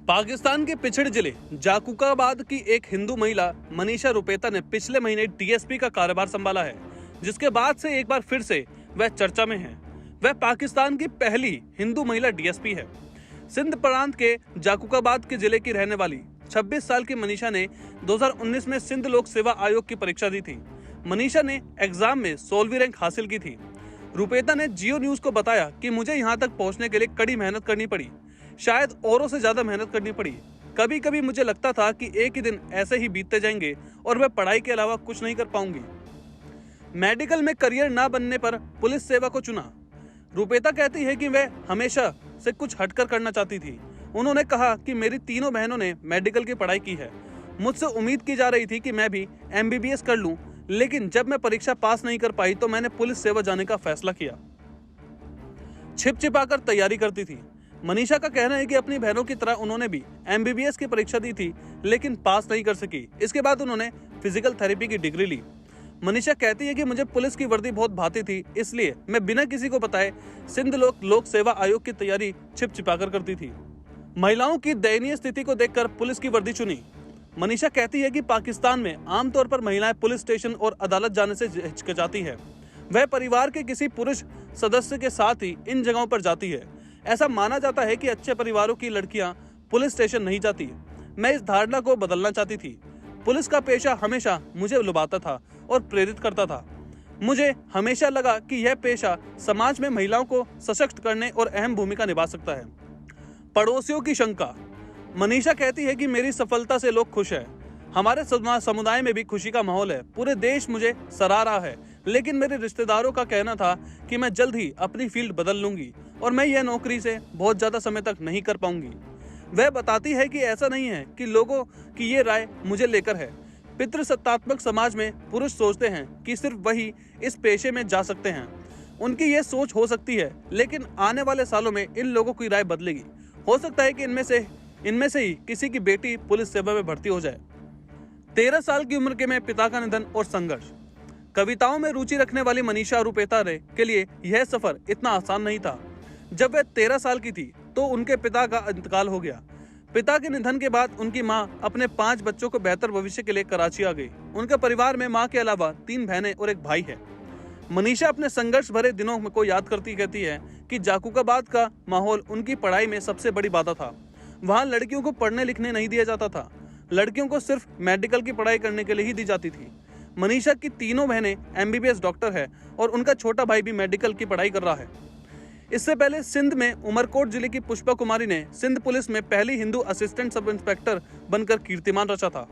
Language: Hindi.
पाकिस्तान के पिछड़े जिले जाकुकाबाद की एक हिंदू महिला मनीषा रुपेता ने पिछले महीने डीएसपी का कार्यभार संभाला है, जिसके बाद से एक बार फिर से वह चर्चा में है। वह पाकिस्तान की पहली हिंदू महिला डीएसपी है। सिंध प्रांत के जाकुकाबाद के जिले की रहने वाली 26 साल की मनीषा ने 2019 में सिंध लोक सेवा आयोग की परीक्षा दी थी। मनीषा ने एग्जाम में 16वीं रैंक हासिल की थी। रुपेता ने जियो न्यूज को बताया कि मुझे यहाँ तक पहुँचने के लिए कड़ी मेहनत करनी पड़ी, शायद औरों से ज्यादा मेहनत करनी पड़ी। कभी कभी मुझे लगता था कि एक ही दिन ऐसे ही बीतते जाएंगे और मैं पढ़ाई के अलावा कुछ नहीं कर पाऊंगी। मेडिकल में करियर ना बनने पर पुलिस सेवा को चुना। रुपेता कहती है कि वह हमेशा से कुछ हटकर करना चाहती थी। उन्होंने कहा कि मेरी तीनों बहनों ने मेडिकल की पढ़ाई की है। मुझसे उम्मीद की जा रही थी कि मैं भी एमबीबीएस कर लूं, लेकिन जब मैं परीक्षा पास नहीं कर पाई तो मैंने पुलिस सेवा जाने का फैसला किया। छिप छिपाकर तैयारी करती थी। मनीषा का कहना है कि अपनी बहनों की तरह उन्होंने भी एमबीबीएस की परीक्षा दी थी, लेकिन पास नहीं कर सकी। इसके बाद उन्होंने फिजिकल थेरेपी की डिग्री ली। मनीषा कहती है कि मुझे पुलिस की वर्दी बहुत भाती थी, इसलिए मैं बिना किसी को बताए सिंध लोक सेवा आयोग की तैयारी छिप छिपाकर करती थी। महिलाओं की दयनीय स्थिति को देखकर पुलिस की वर्दी चुनी। मनीषा कहती है कि पाकिस्तान में आमतौर पर महिलाएं पुलिस स्टेशन और अदालत जाने से हिचकिचाती है। वह परिवार के किसी पुरुष सदस्य के साथ ही इन जगहों पर जाती है। ऐसा माना जाता है कि अच्छे परिवारों की लड़कियां पुलिस स्टेशन नहीं जाती। मैं इस धारणा को बदलना चाहती थी। पुलिस का पेशा हमेशा मुझे लुभाता था और प्रेरित करता था। मुझे हमेशा लगा कि यह पेशा समाज में महिलाओं को सशक्त करने और अहम भूमिका निभा सकता है। पड़ोसियों की शंका। मनीषा कहती है कि मेरी सफलता से लोग खुश हैं। हमारे समुदाय में भी खुशी का माहौल है। पूरे देश मुझे सराह रहा है, लेकिन मेरे रिश्तेदारों का कहना था कि मैं जल्द ही अपनी फील्ड बदल लूंगी और मैं यह नौकरी से बहुत ज्यादा समय तक नहीं कर पाऊंगी। वह बताती है कि ऐसा नहीं है कि लोगों की ये राय मुझे लेकर है। पितृसत्तात्मक समाज में पुरुष सोचते हैं कि सिर्फ वही इस पेशे में जा सकते हैं। उनकी यह सोच हो सकती है, लेकिन आने वाले सालों में इन लोगों की राय बदलेगी। हो सकता है कि इनमें से ही किसी की बेटी पुलिस सेवा में भर्ती हो जाए। 13 साल की उम्र के में पिता का निधन और संघर्ष। कविताओं में रुचि रखने वाली मनीषा रुपेता के लिए यह सफर इतना आसान नहीं था। जब वह 13 साल की थी तो उनके पिता का इंतकाल हो गया। पिता के निधन के बाद उनकी मां अपने 5 बच्चों को बेहतर भविष्य के लिए कराची आ गई। उनके परिवार में मां के अलावा 3 बहनें और एक भाई है। मनीषा अपने संघर्ष भरे दिनों को याद करती कहती है कि जाकुकाबाद का माहौल उनकी पढ़ाई में सबसे बड़ी बाधा था। वहाँ लड़कियों को पढ़ने लिखने नहीं दिया जाता था। लड़कियों को सिर्फ मेडिकल की पढ़ाई करने के लिए ही दी जाती थी। मनीषा की तीनों बहनें एमबीबीएस डॉक्टर है और उनका छोटा भाई भी मेडिकल की पढ़ाई कर रहा है। इससे पहले सिंध में उमरकोट जिले की पुष्पा कुमारी ने सिंध पुलिस में पहली हिंदू असिस्टेंट सब इंस्पेक्टर बनकर कीर्तिमान रचा था।